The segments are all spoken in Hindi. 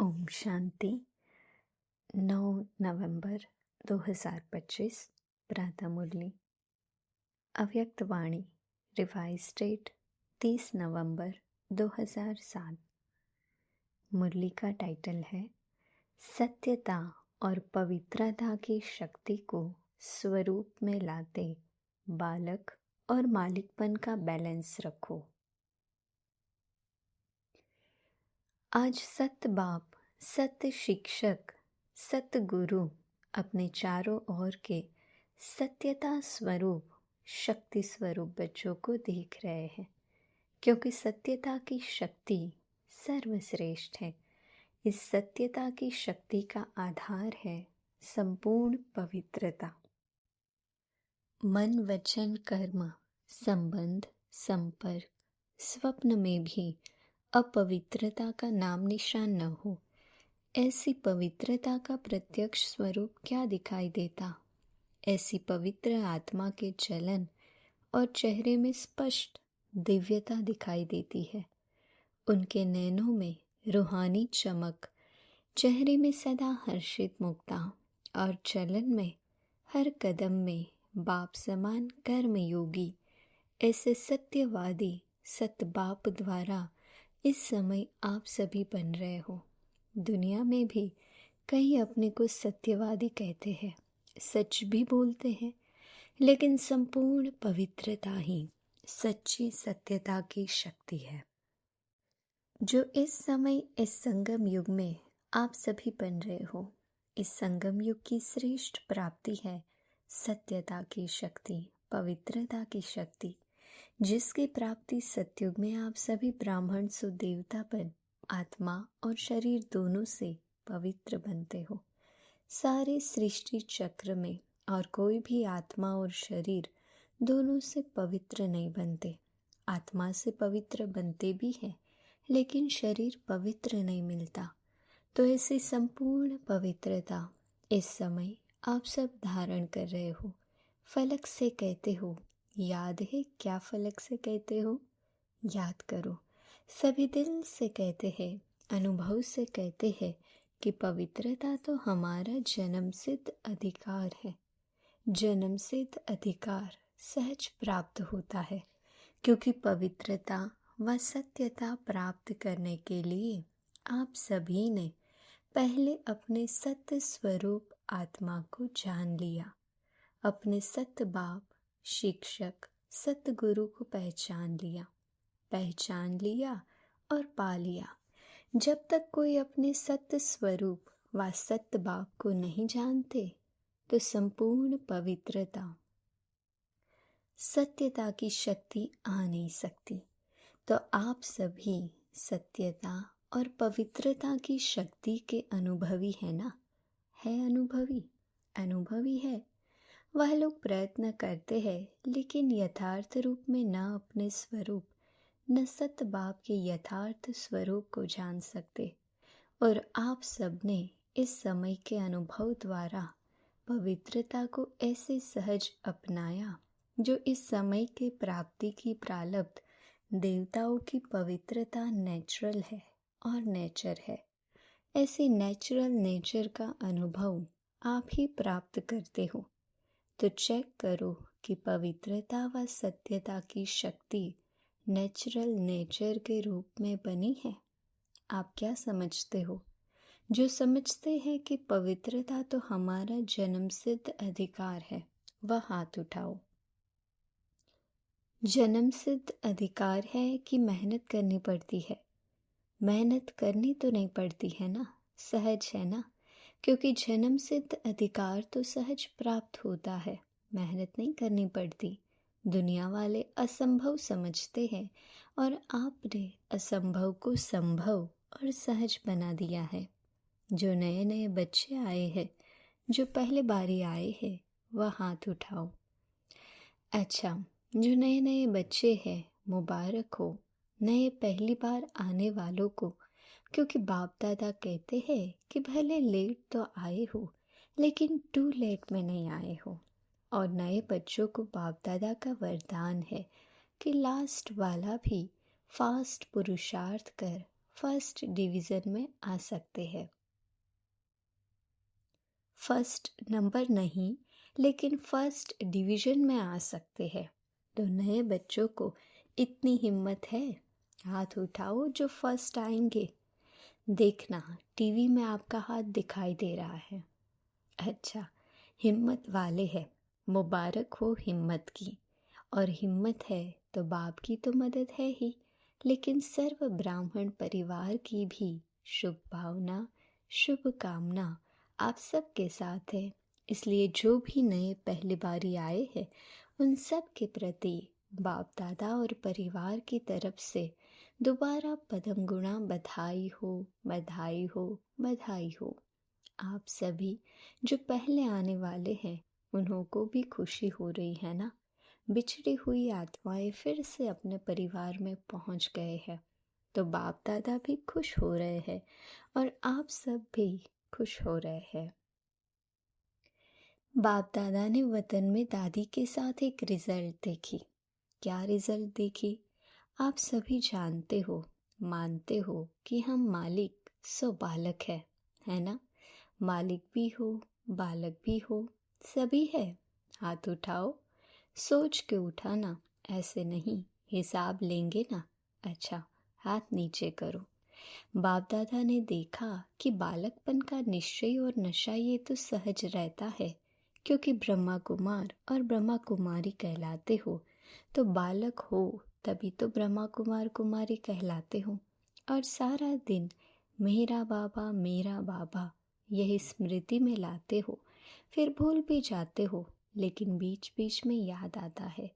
ओम शांति। 9 नवंबर 2025 प्रातः मुरली। अव्यक्त वाणी रिवाइज डेट 30 नवंबर 2007। मुरली का टाइटल है सत्यता और पवित्रता की शक्ति को स्वरूप में लाते बालक और मालिकपन का बैलेंस रखो। आज सत्य बाप, सत्य शिक्षक, सत्य गुरु अपने चारों ओर के सत्यता स्वरूप, शक्ति स्वरूप बच्चों को देख रहे हैं, क्योंकि सत्यता की शक्ति सर्वश्रेष्ठ है। इस सत्यता की शक्ति का आधार है संपूर्ण पवित्रता। मन, वचन, कर्म, संबंध, संपर्क, स्वप्न में भी अपवित्रता का नाम निशान न हो। ऐसी पवित्रता का प्रत्यक्ष स्वरूप क्या दिखाई देता? ऐसी पवित्र आत्मा के चलन और चेहरे में स्पष्ट दिव्यता दिखाई देती है। उनके नैनों में रूहानी चमक, चेहरे में सदा हर्षित मुक्ता और चलन में हर कदम में बाप समान कर्म योगी, ऐसे सत्यवादी सत्य बाप द्वारा इस समय आप सभी बन रहे हो। दुनिया में भी कई अपने को सत्यवादी कहते हैं, सच भी बोलते हैं, लेकिन संपूर्ण पवित्रता ही सच्ची सत्यता की शक्ति है, जो इस समय इस संगम युग में आप सभी बन रहे हो। इस संगम युग की श्रेष्ठ प्राप्ति है सत्यता की शक्ति, पवित्रता की शक्ति, जिसकी प्राप्ति सतयुग में आप सभी ब्राह्मण सो देवता बन आत्मा और शरीर दोनों से पवित्र बनते हो। सारे सृष्टि चक्र में और कोई भी आत्मा और शरीर दोनों से पवित्र नहीं बनते। आत्मा से पवित्र बनते भी हैं, लेकिन शरीर पवित्र नहीं मिलता। तो ऐसी संपूर्ण पवित्रता इस समय आप सब धारण कर रहे हो। फलक से कहते हो, याद है क्या फलक से कहते हो? याद करो। सभी दिल से कहते हैं, अनुभव से कहते हैं कि पवित्रता तो हमारा जन्मसिद्ध अधिकार है। जन्मसिद्ध अधिकार सहज प्राप्त होता है, क्योंकि पवित्रता व सत्यता प्राप्त करने के लिए आप सभी ने पहले अपने सत्य स्वरूप आत्मा को जान लिया। अपने सत्य बाप, शिक्षक, सतगुरु को पहचान लिया और पा लिया। जब तक कोई अपने सत्य स्वरूप व सत्य बाप को नहीं जानते, तो संपूर्ण पवित्रता, सत्यता की शक्ति आ नहीं सकती। तो आप सभी सत्यता और पवित्रता की शक्ति के अनुभवी है ना? है अनुभवी है। वह लोग प्रयत्न करते हैं, लेकिन यथार्थ रूप में न अपने स्वरूप, न सत्य बाप के यथार्थ स्वरूप को जान सकते। और आप सबने इस समय के अनुभव द्वारा पवित्रता को ऐसे सहज अपनाया, जो इस समय के प्राप्ति की प्रारब्ध देवताओं की पवित्रता नेचुरल है और नेचर है। ऐसे नेचुरल नेचर का अनुभव आप ही प्राप्त करते हो। तो चेक करो कि पवित्रता व सत्यता की शक्ति नेचुरल नेचर के रूप में बनी है। आप क्या समझते हो? जो समझते हैं कि पवित्रता तो हमारा जन्मसिद्ध अधिकार है, वह हाथ उठाओ। जन्मसिद्ध अधिकार है कि मेहनत करनी पड़ती है? मेहनत करनी तो नहीं पड़ती है ना, सहज है ना, क्योंकि जन्मसिद्ध अधिकार तो सहज प्राप्त होता है, मेहनत नहीं करनी पड़ती। दुनिया वाले असंभव समझते हैं और आपने असंभव को संभव और सहज बना दिया है। जो नए नए बच्चे आए हैं, जो पहले बारी आए हैं, वह हाथ उठाओ। अच्छा, जो नए नए बच्चे हैं, मुबारक हो नए पहली बार आने वालों को, क्योंकि बाप दादा कहते हैं कि भले लेट तो आए हो, लेकिन टू लेट में नहीं आए हो। और नए बच्चों को बाप दादा का वरदान है कि लास्ट वाला भी फास्ट पुरुषार्थ कर फर्स्ट डिवीज़न में आ सकते हैं। फर्स्ट नंबर नहीं, लेकिन फर्स्ट डिवीज़न में आ सकते हैं। तो नए बच्चों को इतनी हिम्मत है, हाथ उठाओ जो फर्स्ट आएंगे। देखना टीवी में आपका हाथ दिखाई दे रहा है। अच्छा, हिम्मत वाले हैं, मुबारक हो हिम्मत की। और हिम्मत है तो बाप की तो मदद है ही, लेकिन सर्व ब्राह्मण परिवार की भी शुभ भावना, शुभ कामना आप सबके साथ है। इसलिए जो भी नए पहली बारी आए हैं उन सब के प्रति बाप दादा और परिवार की तरफ से दोबारा पदम गुणा बधाई हो, बधाई हो, बधाई हो। आप सभी जो पहले आने वाले हैं उन्हों को भी खुशी हो रही है ना। बिछड़ी हुई आत्माएं फिर से अपने परिवार में पहुंच गए हैं, तो बाप दादा भी खुश हो रहे हैं और आप सब भी खुश हो रहे हैं। बाप दादा ने वतन में दादी के साथ एक रिजल्ट देखी। क्या रिजल्ट देखी? आप सभी जानते हो, मानते हो कि हम मालिक सो बालक है ना। मालिक भी हो, बालक भी हो, सभी है। हाथ उठाओ, सोच के उठाना, ऐसे नहीं, हिसाब लेंगे ना। अच्छा, हाथ नीचे करो। बाप दादा ने देखा कि बालकपन का निश्चय और नशा ये तो सहज रहता है, क्योंकि ब्रह्मा कुमार और ब्रह्मा कुमारी कहलाते हो। तो बालक हो तभी तो ब्रह्मा कुमार कुमारी कहलाते हो। और सारा दिन मेरा बाबा यही स्मृति में लाते हो। फिर भूल भी जाते हो, लेकिन बीच बीच में याद आता है।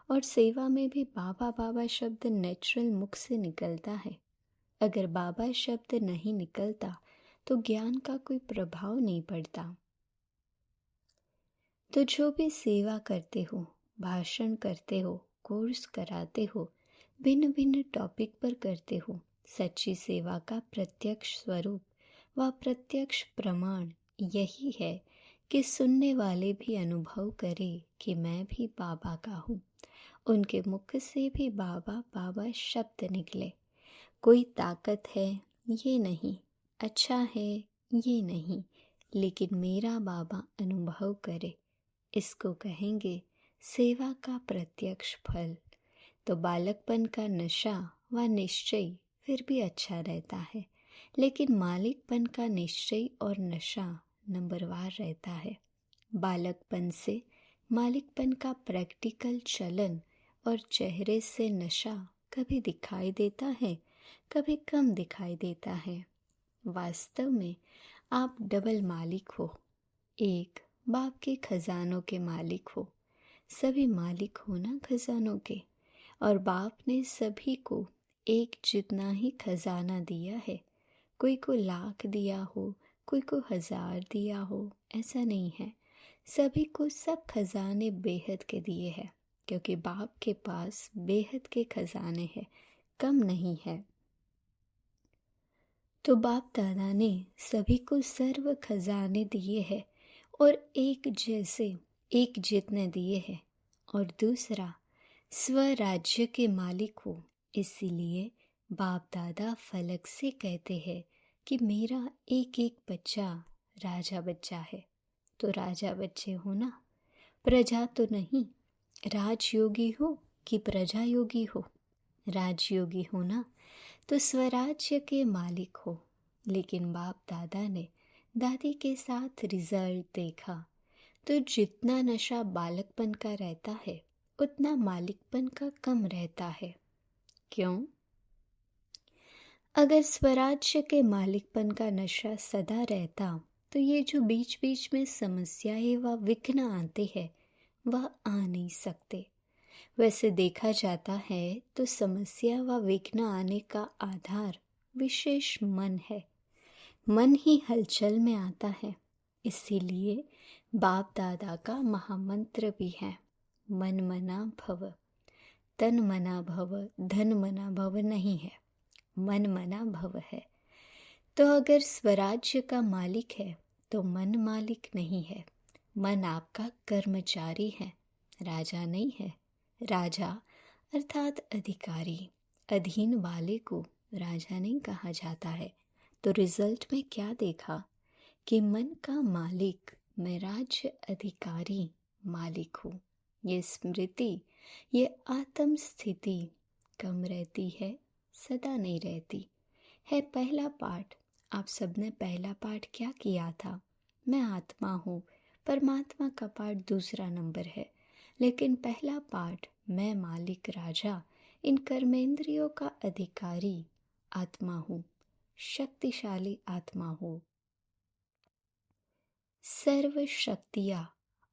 और सेवा में भी बाबा बाबा शब्द नेचुरल मुख से निकलता है। अगर बाबा शब्द नहीं निकलता तो ज्ञान का कोई प्रभाव नहीं पड़ता। तो जो भी सेवा करते हो, भाषण करते हो, कोर्स कराते हो, भिन्न भिन्न टॉपिक पर करते हो, सच्ची सेवा का प्रत्यक्ष स्वरूप व प्रत्यक्ष प्रमाण यही है कि सुनने वाले भी अनुभव करें कि मैं भी बाबा का हूँ। उनके मुख से भी बाबा बाबा शब्द निकले। कोई ताकत है ये नहीं, अच्छा है ये नहीं, लेकिन मेरा बाबा अनुभव करे, इसको कहेंगे सेवा का प्रत्यक्ष फल। तो बालकपन का नशा व निश्चय फिर भी अच्छा रहता है, लेकिन मालिकपन का निश्चय और नशा नंबरवार रहता है। बालकपन से मालिकपन का प्रैक्टिकल चलन और चेहरे से नशा कभी दिखाई देता है, कभी कम दिखाई देता है। वास्तव में आप डबल मालिक हो। एक, बाप के खजानों के मालिक हो। सभी मालिक हो ना खजानों के, और बाप ने सभी को एक जितना ही खजाना दिया है। कोई को लाख दिया हो, कोई को 1000 दिया हो, ऐसा नहीं है। सभी को सब खजाने बेहद के दिए हैं, क्योंकि बाप के पास बेहद के खजाने हैं, कम नहीं है। तो बाप दादा ने सभी को सर्व खजाने दिए हैं और एक जैसे, एक जितने दिए हैं। और दूसरा, स्वराज्य के मालिक हो। इसीलिए बाप दादा फलक से कहते हैं कि मेरा एक एक बच्चा राजा बच्चा है। तो राजा बच्चे हो ना, प्रजा तो नहीं। राजयोगी हो कि प्रजा योगी हो? राजयोगी हो ना, तो स्वराज्य के मालिक हो। लेकिन बाप दादा ने दादी के साथ रिजल्ट देखा, तो जितना नशा बालकपन का रहता है उतना मालिकपन का कम रहता है। क्यों? अगर स्वराज्य के मालिकपन का नशा सदा रहता तो ये जो बीच बीच में समस्याएं व विघ्न आते हैं वह आ नहीं सकते। वैसे देखा जाता है तो समस्या व विघ्न आने का आधार विशेष मन है। मन ही हलचल में आता है। इसीलिए बाप दादा का महामंत्र भी है, मन मना भव। तन मना भव, धन मना भव नहीं है, मन मना भव है। तो अगर स्वराज्य का मालिक है तो मन मालिक नहीं है। मन आपका कर्मचारी है, राजा नहीं है। राजा अर्थात अधिकारी, अधीन वाले को राजा नहीं कहा जाता है। तो रिजल्ट में क्या देखा कि मन का मालिक, मैं राज्य अधिकारी मालिक हूँ। ये स्मृति, ये आत्म स्थिति कम रहती है, सदा नहीं रहती है। पहला पाठ, आप सबने पहला पाठ क्या किया था? मैं आत्मा हूँ। परमात्मा का पाठ दूसरा नंबर है, लेकिन पहला पाठ मैं मालिक राजा, इन कर्मेंद्रियों का अधिकारी आत्मा हूँ, शक्तिशाली आत्मा हूँ। सर्व शक्तियाँ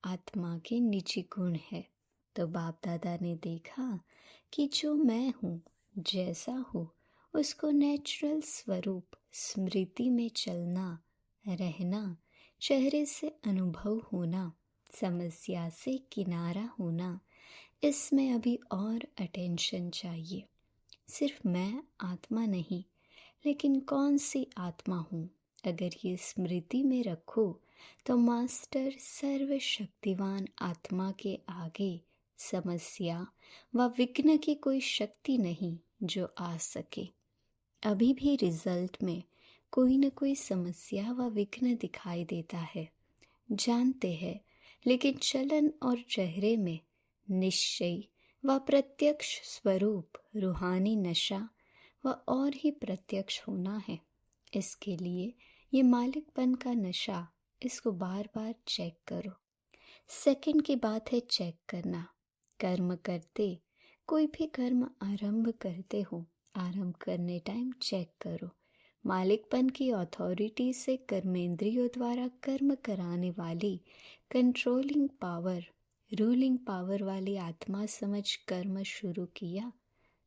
आत्मा के निजी गुण है। तो बाप दादा ने देखा कि जो मैं हूँ, जैसा हूँ, उसको नेचुरल स्वरूप स्मृति में चलना, रहना, चेहरे से अनुभव होना, समस्या से किनारा होना, इसमें अभी और अटेंशन चाहिए। सिर्फ मैं आत्मा नहीं, लेकिन कौन सी आत्मा हूँ? अगर ये स्मृति में रखो तो मास्टर सर्वशक्तिवान आत्मा के आगे समस्या व विघ्न की कोई शक्ति नहीं जो आ सके। अभी भी रिजल्ट में कोई न कोई समस्या व विघ्न दिखाई देता है, जानते हैं, लेकिन चलन और चेहरे में निश्चय व प्रत्यक्ष स्वरूप रूहानी नशा व और ही प्रत्यक्ष होना है। इसके लिए ये मालिकपन का नशा, इसको बार बार चेक करो। सेकंड की बात है चेक करना। कर्म करते, कोई भी कर्म आरंभ करते हो, आरंभ करने टाइम चेक करो। मालिकपन की अथॉरिटी से कर्मेंद्रियों द्वारा कर्म कराने वाली कंट्रोलिंग पावर, रूलिंग पावर वाली आत्मा समझ कर्म शुरू किया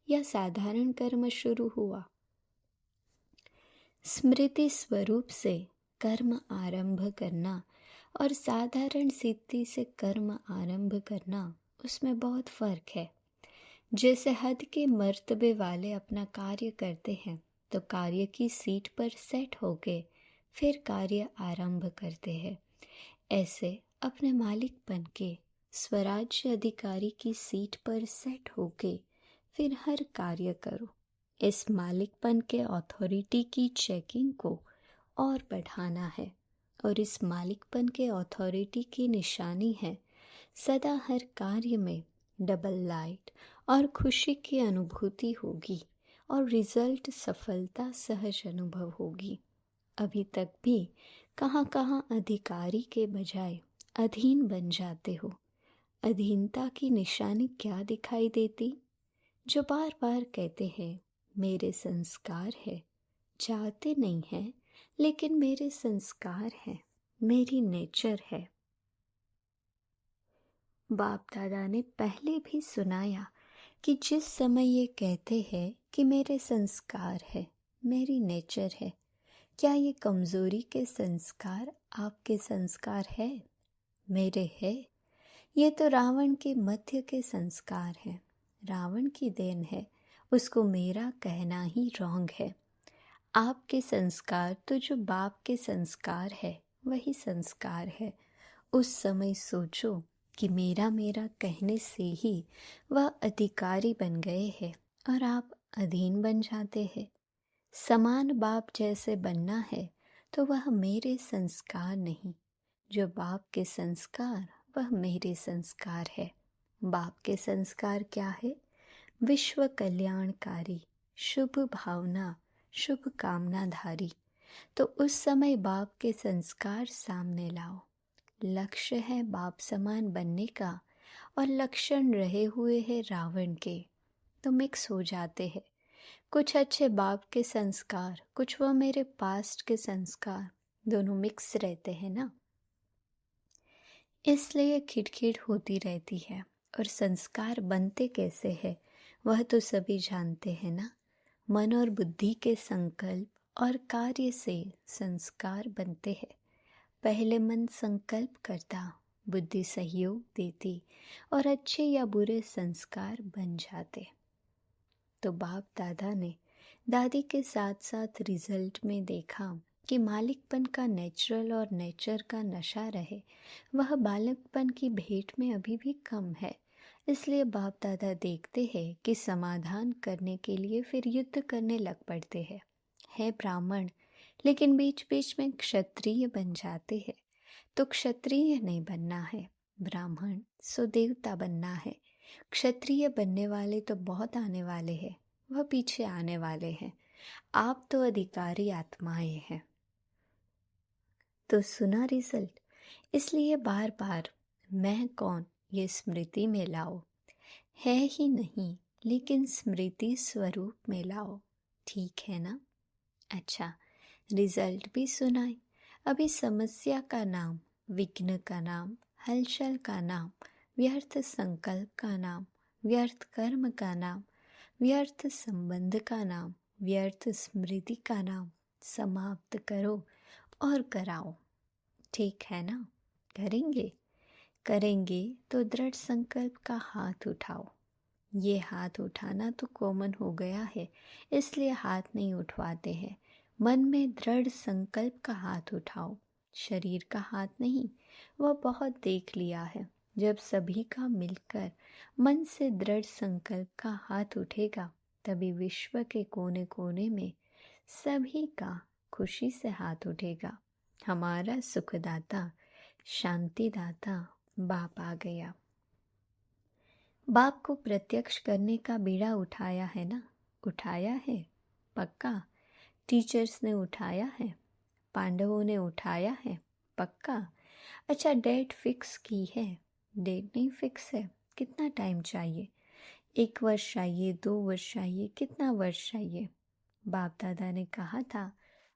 या साधारण कर्म शुरू हुआ। स्मृति स्वरूप से कर्म आरंभ करना और साधारण स्थिति से कर्म आरंभ करना, उसमें बहुत फर्क है। जैसे हद के मर्तबे वाले अपना कार्य करते हैं तो कार्य की सीट पर सेट होके फिर कार्य आरंभ करते हैं, ऐसे अपने मालिकपन के स्वराज्य अधिकारी की सीट पर सेट होके फिर हर कार्य करो। इस मालिकपन के अथॉरिटी की चेकिंग को और बढ़ाना है, और इस मालिकपन के अथॉरिटी की निशानी है सदा हर कार्य में डबल लाइट और खुशी की अनुभूति होगी और रिजल्ट सफलता सहज अनुभव होगी। अभी तक भी कहाँ कहाँ अधिकारी के बजाय अधीन बन जाते हो। अधीनता की निशानी क्या दिखाई देती? जो बार बार कहते हैं मेरे संस्कार है, चाहते नहीं हैं लेकिन मेरे संस्कार हैं, मेरी नेचर है। बाप दादा ने पहले भी सुनाया कि जिस समय ये कहते हैं कि मेरे संस्कार है, मेरी नेचर है, क्या ये कमज़ोरी के संस्कार आपके संस्कार है? मेरे है। ये तो रावण के मध्य के संस्कार हैं, रावण की देन है, उसको मेरा कहना ही रॉन्ग है। आपके संस्कार तो जो बाप के संस्कार है वही संस्कार है। उस समय सोचो कि मेरा मेरा कहने से ही वह अधिकारी बन गए हैं और आप अधीन बन जाते हैं। समान बाप जैसे बनना है तो वह मेरे संस्कार नहीं, जो बाप के संस्कार वह मेरे संस्कार है। बाप के संस्कार क्या है? विश्व कल्याणकारी, शुभ भावना, शुभ कामनाधारी। तो उस समय बाप के संस्कार सामने लाओ। लक्ष्य है बाप समान बनने का और लक्षण रहे हुए हैं रावण के, तो मिक्स हो जाते हैं। कुछ अच्छे बाप के संस्कार, कुछ वह मेरे पास्ट के संस्कार, दोनों मिक्स रहते हैं ना, इसलिए खिटखिट होती रहती है। और संस्कार बनते कैसे हैं वह तो सभी जानते हैं ना। मन और बुद्धि के संकल्प और कार्य से संस्कार बनते हैं। पहले मन संकल्प करता, बुद्धि सहयोग देती और अच्छे या बुरे संस्कार बन जाते। तो बाप दादा ने दादी के साथ साथ रिजल्ट में देखा कि मालिकपन का नेचुरल और नेचर का नशा रहे, वह बालकपन की भेंट में अभी भी कम है। इसलिए बाप दादा देखते हैं कि समाधान करने के लिए फिर युद्ध करने लग पड़ते हैं। है ब्राह्मण लेकिन बीच बीच में क्षत्रिय बन जाते हैं, तो क्षत्रिय नहीं बनना है, ब्राह्मण सो देवता बनना है। क्षत्रिय बनने वाले तो बहुत आने वाले हैं, वह पीछे आने वाले हैं। आप तो अधिकारी आत्माएं हैं। तो सुना रिजल्ट। इसलिए बार बार मैं कौन ये स्मृति में लाओ, है ही नहीं लेकिन स्मृति स्वरूप में लाओ। ठीक है ना? अच्छा, रिजल्ट भी सुनाए। अभी समस्या का नाम, विघ्न का नाम, हलचल का नाम, व्यर्थ संकल्प का नाम, व्यर्थ कर्म का नाम, व्यर्थ संबंध का नाम, व्यर्थ स्मृति का नाम समाप्त करो और कराओ। ठीक है ना? करेंगे? करेंगे तो दृढ़ संकल्प का हाथ उठाओ। ये हाथ उठाना तो कॉमन हो गया है, इसलिए हाथ नहीं उठवाते हैं। मन में दृढ़ संकल्प का हाथ उठाओ, शरीर का हाथ नहीं। वह बहुत देख लिया है। जब सभी का मिलकर मन से दृढ़ संकल्प का हाथ उठेगा, तभी विश्व के कोने कोने में सभी का खुशी से हाथ उठेगा। हमारा सुखदाता, शांतिदाता बाप आ गया। बाप को प्रत्यक्ष करने का बीड़ा उठाया है ना? उठाया है पक्का। टीचर्स ने उठाया है, पांडवों ने उठाया है पक्का। अच्छा, डेट फिक्स की है? डेट नहीं फिक्स है। कितना टाइम चाहिए? 1 वर्ष चाहिए, 2 वर्ष चाहिए, कितना वर्ष चाहिए? बाप दादा ने कहा था,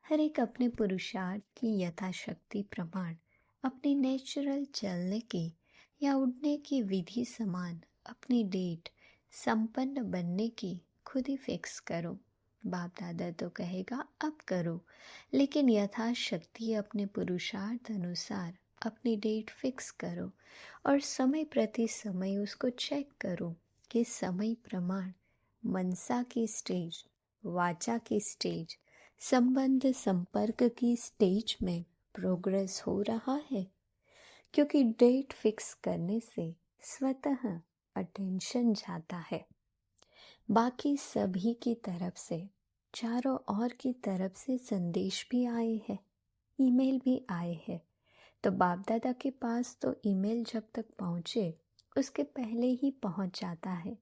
हर एक अपने पुरुषार्थ की यथाशक्ति प्रमाण अपनी नेचुरल चलने की या उड़ने की विधि समान अपनी डेट संपन्न बनने की खुद ही फिक्स करो। बाप दादा तो कहेगा अब करो, लेकिन यथाशक्ति अपने पुरुषार्थ अनुसार अपनी डेट फिक्स करो और समय प्रति समय उसको चेक करो कि समय प्रमाण मनसा की स्टेज, वाचा की स्टेज, संबंध संपर्क की स्टेज में प्रोग्रेस हो रहा है। क्योंकि डेट फिक्स करने से स्वतः अटेंशन जाता है। बाकी सभी की तरफ से, चारों ओर की तरफ से संदेश भी आए हैं, ईमेल भी आए हैं। तो बाप दादा के पास तो ईमेल जब तक पहुँचे उसके पहले ही पहुँच जाता है।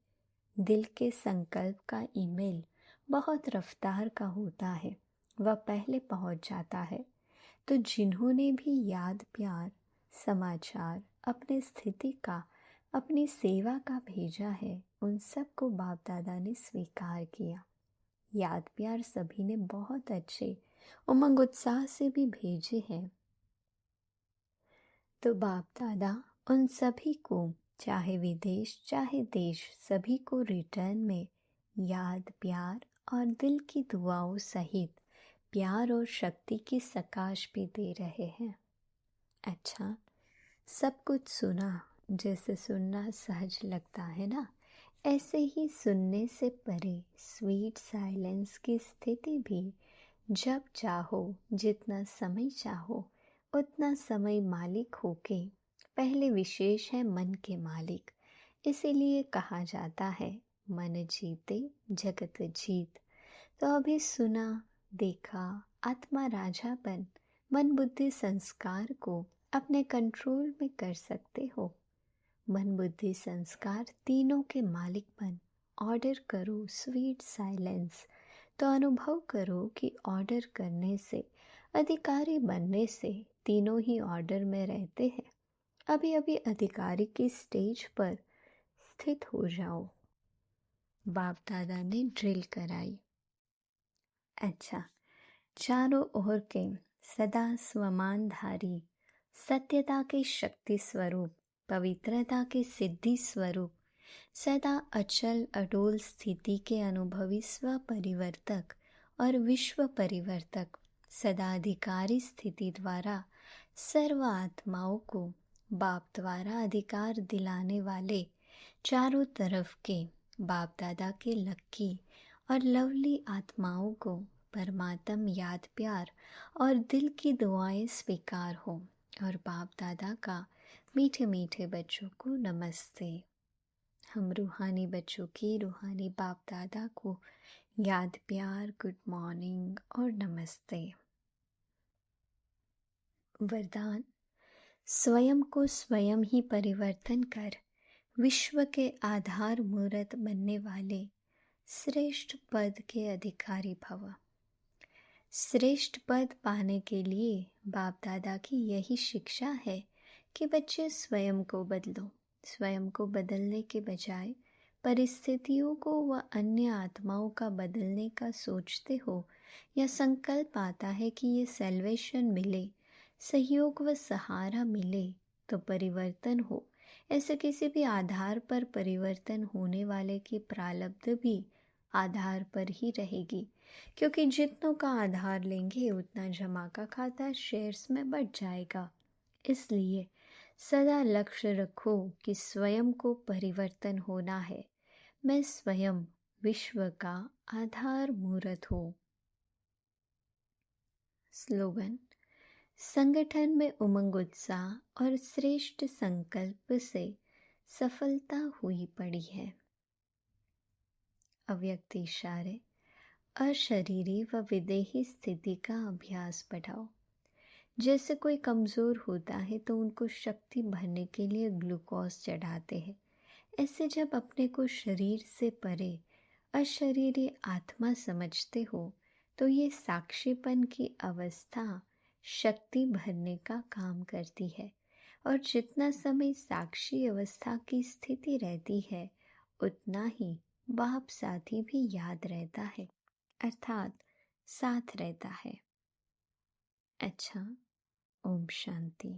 दिल के संकल्प का ईमेल बहुत रफ्तार का होता है, वह पहले पहुँच जाता है। तो जिन्होंने भी याद प्यार समाचार अपने स्थिति का, अपनी सेवा का भेजा है, उन सबको बाप दादा ने स्वीकार किया। याद प्यार सभी ने बहुत अच्छे उमंग उत्साह से भी भेजे हैं। तो बाप दादा उन सभी को, चाहे विदेश चाहे देश, सभी को रिटर्न में याद प्यार और दिल की दुआओं सहित प्यार और शक्ति की सकाश भी दे रहे हैं। अच्छा, सब कुछ सुना, जैसे सुनना सहज लगता है ना, ऐसे ही सुनने से परे स्वीट साइलेंस की स्थिति भी जब चाहो, जितना समय चाहो, उतना समय मालिक होके, पहले विशेष है मन के मालिक। इसीलिए कहा जाता है मन जीते जगत जीत। तो अभी सुना, देखा, आत्मा राजा बन मन बुद्धि संस्कार को अपने कंट्रोल में कर सकते हो। मन बुद्धि संस्कार तीनों के मालिक बन ऑर्डर करो स्वीट साइलेंस। तो अनुभव करो कि ऑर्डर करने से, अधिकारी बनने से तीनों ही ऑर्डर में रहते हैं। अभी अभी अधिकारी की स्टेज पर स्थित हो जाओ। बाप दादा ने ड्रिल कराई। अच्छा, चारों ओर के सदा स्वमानधारी, सत्यता के शक्ति स्वरूप, पवित्रता के सिद्धि स्वरूप, सदा अचल अडोल स्थिति के अनुभवी स्वपरिवर्तक और विश्व परिवर्तक, सदा अधिकारी स्थिति द्वारा सर्व आत्माओं को बाप द्वारा अधिकार दिलाने वाले, चारों तरफ के बाप दादा के लक्की और लवली आत्माओं को परमात्म याद प्यार और दिल की दुआएं स्वीकार हो। और बाप दादा का मीठे मीठे बच्चों को नमस्ते। हम रूहानी बच्चों की रूहानी बाप दादा को याद, प्यार, गुड मॉर्निंग और नमस्ते। वरदान: स्वयं को स्वयं ही परिवर्तन कर विश्व के आधार मूर्त बनने वाले श्रेष्ठ पद के अधिकारी भव। श्रेष्ठ पद पाने के लिए बाप दादा की यही शिक्षा है कि बच्चे स्वयं को बदलो। स्वयं को बदलने के बजाय परिस्थितियों को व अन्य आत्माओं का बदलने का सोचते हो या संकल्प आता है कि ये सैल्वेशन मिले, सहयोग व सहारा मिले तो परिवर्तन हो, ऐसे किसी भी आधार पर परिवर्तन होने वाले की प्रारब्ध भी आधार पर ही रहेगी, क्योंकि जितनों का आधार लेंगे उतना जमा का खाता शेयर्स में बढ़ जाएगा। इसलिए सदा लक्ष्य रखो कि स्वयं को परिवर्तन होना है। मैं स्वयं विश्व का आधार मूर्त हूँ। स्लोगन: संगठन में उमंग, उत्साह और श्रेष्ठ संकल्प से सफलता हुई पड़ी है। अव्यक्त इशारे: अशरीरी व विदेही स्थिति का अभ्यास बढ़ाओ। जैसे कोई कमज़ोर होता है तो उनको शक्ति भरने के लिए ग्लूकोज चढ़ाते हैं, ऐसे जब अपने को शरीर से परे अशरीरी आत्मा समझते हो तो ये साक्षीपन की अवस्था शक्ति भरने का काम करती है, और जितना समय साक्षी अवस्था की स्थिति रहती है उतना ही बाप साथी भी याद रहता है, अर्थात साथ रहता है। अच्छा, ओम शांति।